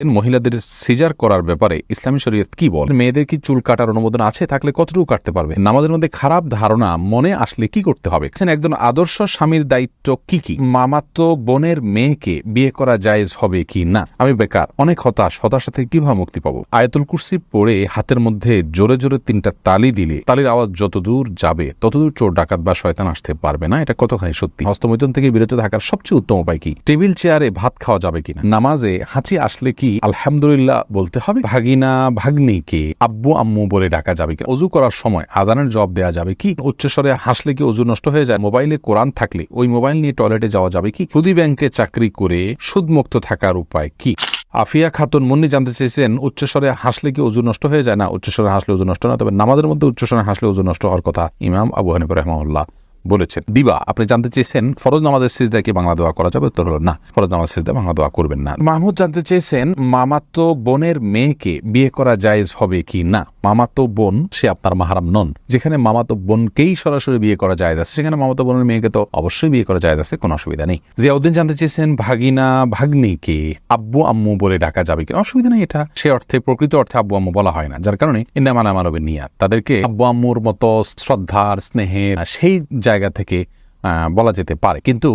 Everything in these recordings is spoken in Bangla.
মহিলাদের সিজার করার ব্যাপারে ইসলামী শরীয়ত কি বলে? মেয়েদের কি চুল কাটার অনুমোদন আছে? থাকলে কতটুকু কাটতে পারবে? নামাজের মধ্যে খারাপ ধারণা মনে আসলে কি করতে হবে? একজন আদর্শ স্বামীর দায়িত্ব কি কি? মামাতো বোনের মেয়েকে বিয়ে করা জায়েজ হবে কি না? আমি বেকার, অনেক হতাশা থেকে কিভাবে মুক্তি পাবো? আয়াতুল কুরসি পড়ে হাতের মধ্যে জোরে জোরে 3টা তালি দিলে তালির আওয়াজ যতদূর যাবে ততদূর চোর ডাকাত বা শয়তান আসতে পারবে না। এটা কতখানি সত্যি? হস্তমৈথুন থেকে বিরত থাকার সবচেয়ে উত্তম উপায় কি? টেবিল চেয়ারে ভাত খাওয়া যাবে কিনা? নামাজে হাঁচি আসলে কি আলহামদুলিল্লাহ বলতে হবে? ভাগিনা ভাগ্নিকে আব্বু আম্মু বলে ডাকা যাবে কি? অজু করার সময় আজানের জবাব দেওয়া যাবে কি? উচ্চস্বরে হাসলে কি অজু নষ্ট হয়ে যায়? মোবাইলে কোরআন থাকলে ওই মোবাইল নিয়ে টয়লেটে যাওয়া যাবে কি? সুদী ব্যাংকে চাকরি করে সুদমুক্ত থাকার উপায় কি? আফিয়া খাতুন মুন্নি জানতে চেয়েছেন, উচ্চস্বরে হাসলে কি অজু নষ্ট হয়ে যায়? না, উচ্চস্বরে হাসলে অজু নষ্ট না, তবে নামাজের মধ্যে উচ্চস্বরে হাসলে অজু নষ্ট হওয়ার কথা ইমাম আবু হানিফা রাহিমাহুল্লাহ বলেছেন। দিবা আপনি জানতে চেয়েছেন, ফরজ নামাজের সিজদায় কি বাংলা দোয়া করা যাবে? উত্তর হলো না, ফরজ নামাজ সিজদায় বাংলা দোয়া করবেন না। মাহমুদ জানতে চেয়েছেন, মামাতো বোনের মেয়েকে বিয়ে করা জায়েজ হবে কি না? মামাতো বোন সে আপনার মাহারাম নন। যেখানে মামাতো বোনকেই সরাসরি বিয়ে করা জায়েজ আছে, সেখানে মামাতো বোনের মেয়েকে তো অবশ্যই বিয়ে করা জায়েজ আছে, কোনো অসুবিধা নেই। জিয়াউদ্দিন জানতে চেয়েছেন, ভাগিনা ভাগ্নিকে আব্বু আম্মু বলে ডাকা যাবে কি? অসুবিধা নেই। এটা সে অর্থে, প্রকৃত অর্থে আব্বু আম্মু বলা হয় না, যার কারণে ইন্নামা মানবের নিয়াত, তাদেরকে আব্বু আম্মুর মতো শ্রদ্ধার স্নেহের সেই জায়গা থেকে বলা যেতে পারে। কিন্তু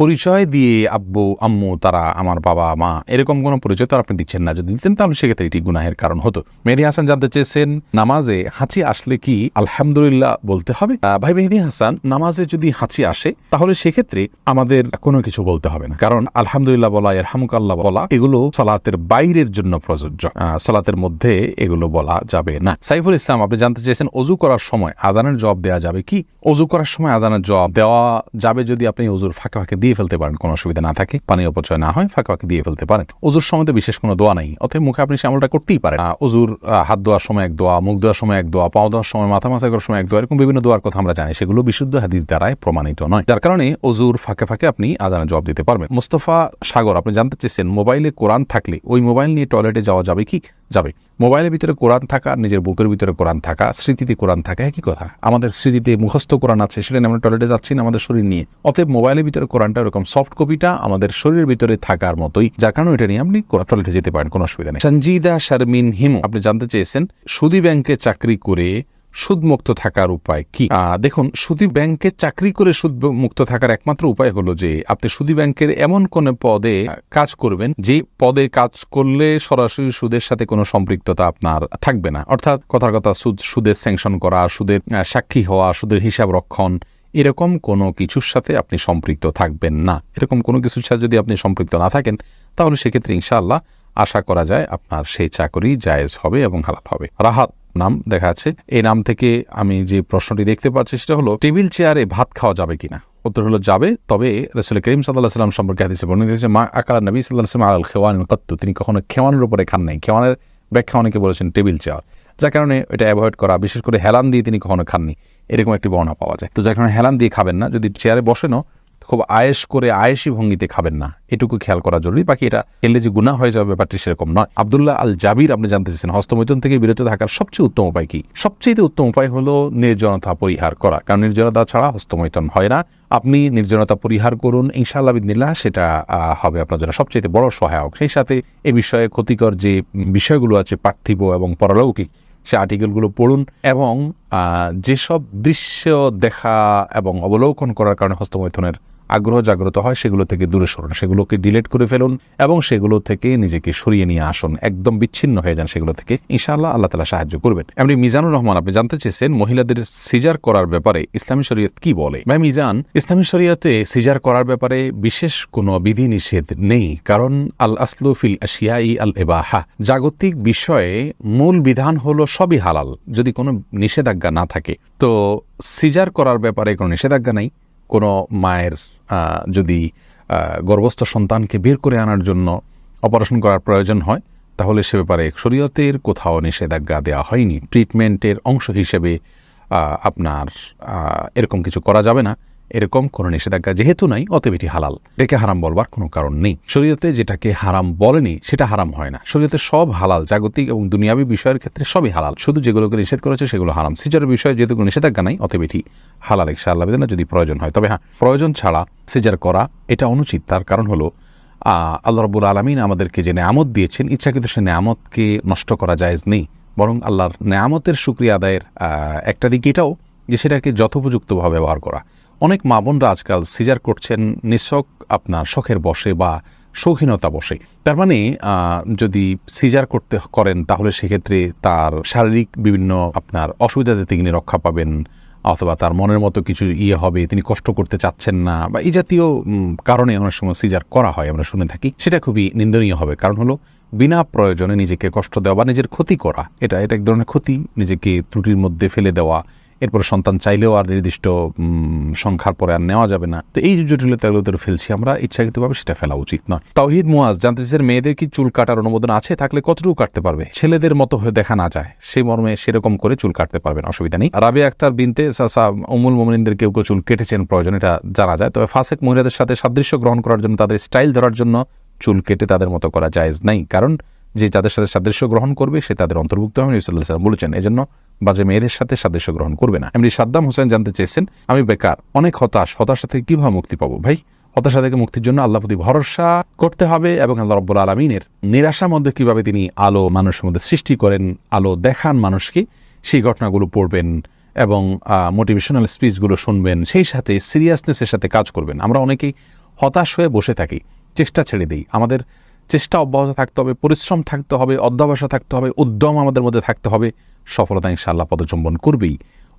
পরিচয় দিয়ে আব্বু আম্মু তারা আমার বাবা মা এরকম কোন পরিচয় তো আপনি দিচ্ছেন না। যদি দিতেন তাহলে সেক্ষেত্রে এটি গুনাহের কারণ হতো। মেহেদী হাসান জানতে চেয়েছেন, নামাজে হাঁচি আসলে কি আলহামদুলিল্লাহ বলতে হবে? ভাই মেহেদী হাসান, নামাজে যদি হাঁচি আসে তাহলে সেক্ষেত্রে আমাদের কোনো কিছু বলতে হবে না, কারণ আলহামদুলিল্লাহ বলা, ইরহামুকাল্লাহ বলা এগুলো সালাতের বাইরের জন্য প্রযোজ্য, সালাতের মধ্যে এগুলো বলা যাবে না। সাইফুল ইসলাম আপনি জানতে চেয়েছেন, অজু করার সময় আজানের জবাব দেওয়া যাবে কি? অজু করার সময় আজানের জবাব দেওয়া যাবে যদি আপনি অজুর ফাঁকে ফাঁকে দিয়ে ফেলতে পারেন, কোনো অসুবিধা না থাকে, পানি অপচয় না হয়, ফাঁকে ফাঁকে দিয়ে ফেলতে পারেন। অজুর সময় তো বিশেষ কোনো দোয়া নাই, অতএব মুখে আপনি সে আমলটা করতেই পারেন। অজুর হাত ধোয়ার সময় এক দোয়া, মুখ ধোয়ার সময় এক দোয়া, পাও ধোয়ার সময়, মাথা মাসা করার সময় এক দোয়া, এরকম বিভিন্ন দোয়ার কথা আমরা জানি, সেগুলো বিশুদ্ধ হাদিস দ্বারাই প্রমাণিত নয়, যার কারণে অজুর ফাঁকে ফাঁকে আপনি আজানের জবাব দিতে পারবেন। মুস্তফা সাগর আপনি জানতে চেয়েছেন, মোবাইলে কোরআন থাকলে ওই মোবাইল নিয়ে টয়লেটে যাওয়া যাবে কি? যাবে। মোবাইলের ভিতরে কোরআন থাকা, নিজের বুকের ভিতরে কোরআন থাকা, স্মৃতিতে কোরআন থাকা একই কথা। আমাদের স্মৃতিতে মুখস্থ কোরআন আছে, সেটা আমরা টয়লেটে যাচ্ছি না আমাদের শরীর নিয়ে, অতএব মোবাইলের ভিতরে কোরআনটা এরকম সফট কপিটা আমাদের শরীরের ভিতরে থাকার মতোই, যার কারণে এটা নিয়ে আপনি টয়লেটে যেতে পারেন, কোনো অসুবিধা নেই। সঞ্জিদা শারমিন হিমু আপনি জানতে চেয়েছেন, সুদী ব্যাংকে চাকরি করে সুদমুক্ত থাকার উপায় কি? দেখুন, সুদী ব্যাংকে চাকরি করে সুদমুক্ত থাকার একমাত্র উপায় হলো যে আপনি সুদী ব্যাংকের এমন কোন পদে কাজ করবেন যে পদে কাজ করলে সরাসরি সুদের সাথে কোনো সম্পৃক্ততা আপনার থাকবে না। অর্থাৎ কথার কথা সুদের স্যাংশন করা, সুদের সাক্ষী হওয়া, সুদের হিসাব রক্ষণ, এরকম কোনো কিছুর সাথে আপনি সম্পৃক্ত থাকবেন না। এরকম কোনো কিছুর সাথে যদি আপনি সম্পৃক্ত না থাকেন, তাহলে সেক্ষেত্রে ইনশাআল্লাহ আশা করা যায় আপনার সেই চাকরি জায়েজ হবে এবং হালাল হবে। রাহাত নাম দেখা আছে, এই নাম থেকে আমি যে প্রশ্নটি দেখতে পাচ্ছি সেটা হলো, টেবিল চেয়ারে ভাত খাওয়া যাবে কিনা? উত্তর হলো যাবে, তবে রাসূল করিম সাল্লাল্লাহু আলাইহি ওয়াসাল্লাম সম্পর্কে হাদিসে বর্ণিত হয়েছে, মা আকালা নবী সাল্লাল্লাহু আলাইহি ওয়াসাল্লাম আল খিওয়ান কাত্তু, তিনি কখনো খেওয়ানের উপরে খান নাই। খেওয়ানের ব্যাখ্যা অনেকে বলেছেন টেবিল চেয়ার, যার কারণে এটা অ্যাভয়েড করা, বিশেষ করে হেলান দিয়ে তিনি কখনো খাননি, এরকম একটি বর্ণনা পাওয়া যায়। তো যার কারণে হেলান দিয়ে খাবেন না, যদি চেয়ারে বসেনও খুব আয়েশ করে আয়েশি ভঙ্গিতে খাবেন না, এটুকু খেয়াল করা জরুরি। বাকি এটা খেললে যে গুনাহ হয়ে যাবে ব্যাপারটি সেরকম নয়। আব্দুল্লাহ আল জাবির আপনি জানতে চেয়েছেন, হস্তমৈথুন থেকে বিরত থাকার সবচেয়ে উত্তম উপায় কি? সবচেয়ে উত্তম উপায় হলো নির্জনতা পরিহার করা, কারণ নির্জনতা ছাড়া হস্তমৈথুন হয় না। আপনি নির্জনতা পরিহার করুন, ইনশাআল্লাহ বিদিনিল্লাহ সেটা হবে আপনার জন্য সবচেয়ে বড় সহায়ক। সেই সাথে এ বিষয়ে ক্ষতিকর যে বিষয়গুলো আছে পার্থিব এবং পরলৌকিক, সে আর্টিকেলগুলো পড়ুন এবং যেসব দৃশ্য দেখা এবং অবলোকন করার কারণে হস্তমৈথুনের আগ্রহ জাগ্রত হয় সেগুলো থেকে দূরে সরুন, সেগুলোকে ডিলিট করে ফেলুন এবং সেগুলো থেকে নিজেকে সরিয়ে নিয়ে আসুন, একদম বিচ্ছিন্ন হয়ে যান সেগুলো থেকে, ইনশাআল্লাহ আল্লাহ তাআলা সাহায্য করবেন। এমনি মিজানুর রহমান আপনি জানতে চেয়েছেন, মহিলাদের সিজার করার ব্যাপারে ইসলামী শরীয়ত কি বলে? ভাই মিজান, ইসলামী শরীয়তে সিজার করার ব্যাপারে বিশেষ কোনো বিধি নিষেধ নেই, কারণ আল আসলু ফিল আশিয়াই আল ইবাহা, জাগতিক বিষয়ে মূল বিধান হলো সবই হালাল, যদি কোনো নিষেধাজ্ঞা না থাকে। তো সিজার করার ব্যাপারে কোনো নিষেধাজ্ঞা নেই। কোনো মায়ের যদি গর্ভস্থ সন্তানকে বের করে আনার জন্য অপারেশন করার প্রয়োজন হয়, তাহলে সে ব্যাপারে শরীয়তের কোথাও নিষেধাজ্ঞা দেওয়া হয়নি। ট্রিটমেন্টের অংশ হিসেবে আপনার এরকম কিছু করা যাবে না, এরকম কোনো নিষেধাজ্ঞা যেহেতু নাই, অতএব এটি হালাল। এটাকে হারাম বলবার কোনো কারণ নেই। শরীয়তে যেটাকে হারাম বলেনি সেটা হারাম হয় না। শরীয়তে সব হালাল, জাগতিক এবং দুনিয়াবী বিষয়ের ক্ষেত্রে সবই হালাল, শুধু যেগুলোকে নিষেধ করেছে সেগুলো হারাম। সিজারের বিষয়ে যেহেতু কোনো নিষেধাজ্ঞা নাই, অতএব এটি হালাল ইনশাআল্লাহ বিদিনা, যদি প্রয়োজন হয়। তবে হ্যাঁ, প্রয়োজন ছাড়া সিজার করা এটা অনুচিত। তার কারণ হলো আল্লাহ রাব্বুল আলামিন আমাদেরকে যে নেয়ামত দিয়েছেন, ইচ্ছাকৃত সে নেয়ামতকে নষ্ট করা জায়েজ নেই, বরং আল্লাহর নেয়ামতের শুকরিয়া আদায়ের একটা দিক এটাও যে সেটাকে যথোপযুক্তভাবে ব্যবহার করা। অনেক মা বোনরা আজকাল সিজার করছেন নিছক আপনার শখের বশে বা শৌখিনতা বসে। তার মানে যদি সিজার করেন তাহলে সেক্ষেত্রে তার শারীরিক বিভিন্ন আপনার অসুবিধাতে তিনি রক্ষা পাবেন, অথবা তার মনের মতো কিছু হবে, তিনি কষ্ট করতে চাচ্ছেন না, বা এই জাতীয় কারণে অনেক সময় সিজার করা হয়, আমরা শুনে থাকি। সেটা খুবই নিন্দনীয় হবে। কারণ হলো বিনা প্রয়োজনে নিজেকে কষ্ট দেওয়া বা নিজের ক্ষতি করা, এটা এক ধরনের ক্ষতি, নিজেকে ত্রুটির মধ্যে ফেলে দেওয়া। এরপরে সন্তান চাইলেও আর নির্দিষ্ট সংখ্যার পরে আর নেওয়া যাবে না। তো এই যে জটিলতাগুলো ফেলছি আমরা ইচ্ছাকৃতভাবে, সেটা ফেলা উচিত নয়। তাওহিদ মুয়াজ জানতে চাইছেন, মেয়েদের কি চুল কাটার অনুমোদন আছে? থাকলে কতটুকু কাটতে পারবে? ছেলেদের মতো হয়ে দেখা না যায় সেই মর্মে সেরকম করে চুল কাটতে পারবেন, অসুবিধা নেই। রাবিয়া আক্তার বিনতে উম্মুল মুমিনিনদের কেউ কেউ চুল কেটেছেন, প্রয়োজন এটা জানা যায়। তবে ফাসেক মহিলাদের সাথে সাদৃশ্য গ্রহণ করার জন্য, তাদের স্টাইল ধরার জন্য চুল কেটে তাদের মতো করা জায়েজ নাই। কারণ যে যাদের সাথে সাদৃশ্য গ্রহণ করবে সে তাদের অন্তর্ভুক্ত হবে, নবী সাল্লাল্লাহু আলাইহি ওয়াসাল্লাম বলেছেন। এজন্য বাজে মেয়েদের সাথে সাদৃশ্য গ্রহণ করবে না। এমনি সাদ্দাম হোসেন জানতে চেয়েছেন, আমি বেকার, অনেক হতাশা থেকে কিভাবে মুক্তি পাবো? ভাই, হতাশা থেকে মুক্তির জন্য আল্লাহর প্রতি ভরসা করতে হবে এবং আল্লাহ রাব্বুল আলামিনের নিরাশার মধ্যে কিভাবে তিনি আলো মানুষের মধ্যে সৃষ্টি করেন, আলো দেখান মানুষকে, সেই ঘটনাগুলো পড়বেন এবং মোটিভেশনাল স্পিচগুলো শুনবেন, সেই সাথে সিরিয়াসনেসের সাথে কাজ করবেন। আমরা অনেকেই হতাশ হয়ে বসে থাকি, চেষ্টা ছেড়ে দিই। আমাদের চেষ্টা অব্যাহত থাকতে হবে, পরিশ্রম থাকতে হবে, অধ্যবসায় থাকতে হবে, উদ্যম আমাদের মধ্যে থাকতে হবে। সফলতা ইনশাআল্লাহ পদচুম্বন করবেই,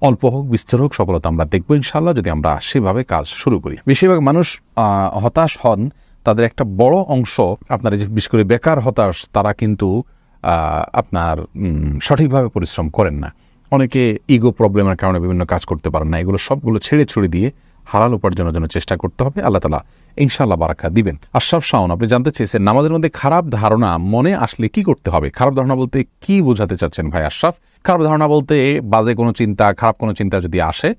অল্প হোক বিস্তর হোক সফলতা আমরা দেখবো ইনশাআল্লাহ, যদি আমরা সেভাবে কাজ শুরু করি। বেশিরভাগ মানুষ হতাশ হন, তাদের একটা বড় অংশ আপনার যে বিশেষ করে বেকার হতাশ, তারা কিন্তু আপনার সঠিকভাবে পরিশ্রম করেন না। অনেকে ইগো প্রবলেমের কারণে বিভিন্ন কাজ করতে পারেন না। এগুলো সবগুলো ছেড়ে দিয়ে হালাল উপার্জনের জন্য চেষ্টা করতে হবে। আল্লাহ তাআলা ইনশাআল্লাহ বারাকা দিবেন। আশরাফ শাওন আপনি জানতে চেয়েছেন, নামাজের মধ্যে খারাপ ধারণা মনে আসলে কি করতে হবে? খারাপ ধারণা বলতে কি বোঝাতে চাচ্ছেন ভাই আশরাফ? খারাপ ধারণা বলতে বাজে কোনো চিন্তা, খারাপ কোনো চিন্তা যদি আসে,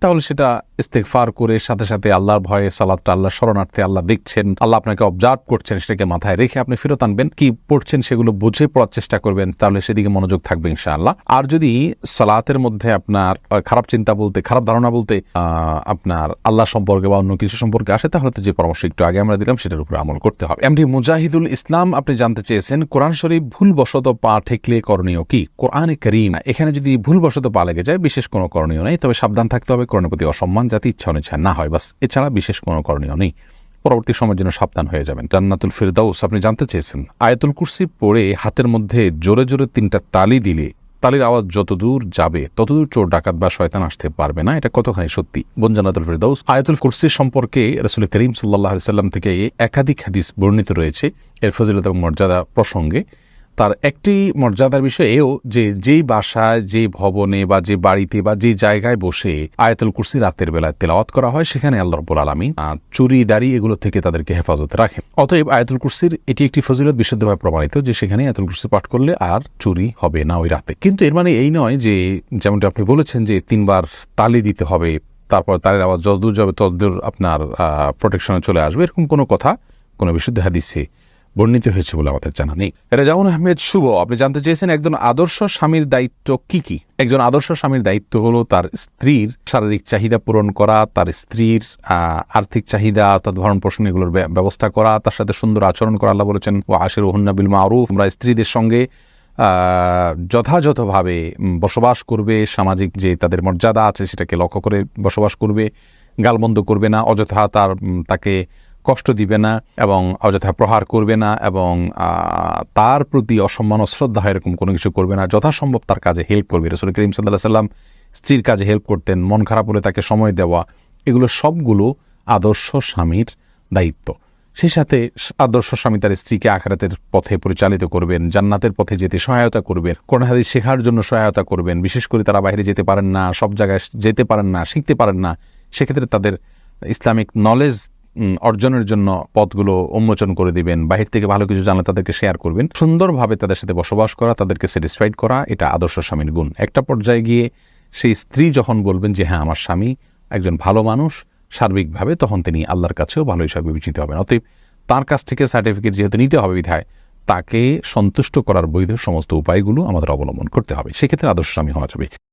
তাহলে সেটা ইস্তেগফার করে সাথে সাথে আল্লাহর ভয়ে সালাতটা, আল্লাহর শরণার্থে, আল্লাহ দেখছেন, আল্লাহ আপনাকে অবজার্ভ করছেন, সেটাকে মাথায় রেখে আপনি ফেরত আনবেন। কি পড়ছেন সেগুলো বুঝে পড়ার চেষ্টা করবেন, তাহলে সেদিকে মনোযোগ থাকবে ইনশাআল্লাহ। আর যদি সালাতের মধ্যে আপনার খারাপ চিন্তা বলতে, খারাপ ধারণা বলতে আপনার আল্লাহ সম্পর্কে বা অন্য কিছু সম্পর্কে আসে, তাহলে তো যে পরামর্শ একটু আগে আমরা দিলাম সেটার উপরে আমল করতে হবে। এমডি মুজাহিদুল ইসলাম আপনি জানতে চেয়েছেন, কোরআন শরীফ ভুলবশত পা ঠেকলে করণীয় কি? কোরআনে কারীম এখানে যদি ভুলবশত পা লেগে যায়, বিশেষ কোনো করণীয় নেই, তবে সাবধান থাকতে হবে কোরআনের প্রতি অসম্মান যাতে ইচ্ছা অনিচ্ছা না হয়, বাস। এছাড়া বিশেষ কোনো করণীয় নেই। পরবর্তী সময়ের জন্য সাবধান হয়ে যাবেন। জান্নাতুল ফিরদাউস আপনি জানতে চেয়েছেন, আয়াতুল কুরসি পড়ে হাতের মধ্যে জোরে জোরে 3টা তালি দিলে তালির আওয়াজ যতদূর যাবে ততদূর চোর ডাকাত বা শয়তান আসতে পারবে না, এটা কতখানি সত্যি? বোন জান্নাতুল ফিরদাউস, আয়াতুল কুরসি সম্পর্কে রাসূল করিম সাল্লাল্লাহু আলাইহি ওয়াসাল্লাম থেকে একাধিক হাদিস বর্ণিত রয়েছে এর ফজিলত এবং মর্যাদা প্রসঙ্গে। তার একটি মর্যাদার বিষয় এও যে যেই বাসায়, যে ভবনে বা যে বাড়িতে বা যে জায়গায় বসে আয়াতুল কুরসি রাতের বেলায় তেলাওয়াত করা হয়, সেখানে আল্লাহ রাব্বুল আলামিন চুরি দাড়ি এগুলো থেকে তাদেরকে হেফাজতে রাখেন। অতএব আয়াতুল কুরসির এটি একটি ফজিলত বিশুদ্ধভাবে প্রমাণিত যে সেখানে আয়াতুল কুরসি পাঠ করলে আর চুরি হবে না ওই রাতে। কিন্তু এর মানে এই নয় যে, যেমনটা আপনি বলেছেন যে 3বার তালি দিতে হবে, তারপর তারের আওয়াজ যতদূর যাবে ততদূর আপনার প্রোটেকশনে চলে আসবে, এরকম কোনো কথা কোনো বিশুদ্ধ হাদিসে বর্ণিত হয়েছে বলে আমাদের জানা নেই। রেজাউন আহমেদ শুভ আপনি জানতে চেয়েছেন, একজন আদর্শ স্বামীর দায়িত্ব কি কি? একজন আদর্শ স্বামীর দায়িত্ব হলো তার স্ত্রীর শারীরিক চাহিদা পূরণ করা, তার স্ত্রীর আর্থিক চাহিদা অর্থাৎ ভরণ পোষণ এগুলোর ব্যবস্থা করা, তার সাথে সুন্দর আচরণ করা। আল্লাহ বলেছেন, ওয়া আশিরুহুন্না বিল মারুফ, আমরা স্ত্রীদের সঙ্গে যথাযথভাবে বসবাস করবে, সামাজিক যে তাদের মর্যাদা আছে সেটাকে লক্ষ্য করে বসবাস করবে, গালমন্দ করবে না, অযথা তাকে কষ্ট দিবে না এবং অযথা প্রহার করবে না এবং তার প্রতি অসম্মান অশ্রদ্ধা হয় এরকম কোনো কিছু করবে না। যথাসম্ভব তার কাজে হেল্প করবে। রাসূল করিম সাল্লাল্লাহু আলাইহি ওয়াসাল্লাম স্ত্রীর কাজে হেল্প করতেন, মন খারাপ হলে তাকে সময় দেওয়া, এগুলো সবগুলো আদর্শ স্বামীর দায়িত্ব। সেই সাথে আদর্শ স্বামী তার স্ত্রীকে আখিরাতের পথে পরিচালিত করবেন, জান্নাতের পথে যেতে সহায়তা করবেন, কোরআন হাদিস শেখার জন্য সহায়তা করবেন। বিশেষ করে তারা বাইরে যেতে পারেন না, সব জায়গায় যেতে পারেন না, শিখতে পারেন না, সেক্ষেত্রে তাদের ইসলামিক নলেজ অর্জনের জন্য পথগুলো উন্মোচন করে দিবেন। বাহির থেকে ভালো কিছু জানলে তাদেরকে শেয়ার করবেন। সুন্দরভাবে তাদের সাথে বসবাস করা, তাদেরকে স্যাটিসফাইড করা, এটা আদর্শ স্বামীর গুণ। একটা পর্যায়ে গিয়ে সেই স্ত্রী যখন বলবেন যে হ্যাঁ আমার স্বামী একজন ভালো মানুষ সার্বিকভাবে, তখন তিনি আল্লাহর কাছেও ভালো হিসাবে বিবেচিত হবেন। অতএব তার কাছ থেকে সার্টিফিকেট যেহেতু নিতে হবে বিধায় তাকে সন্তুষ্ট করার বৈধ সমস্ত উপায়গুলো আমাদের অবলম্বন করতে হবে, সেক্ষেত্রে আদর্শ স্বামী হওয়া যাবে।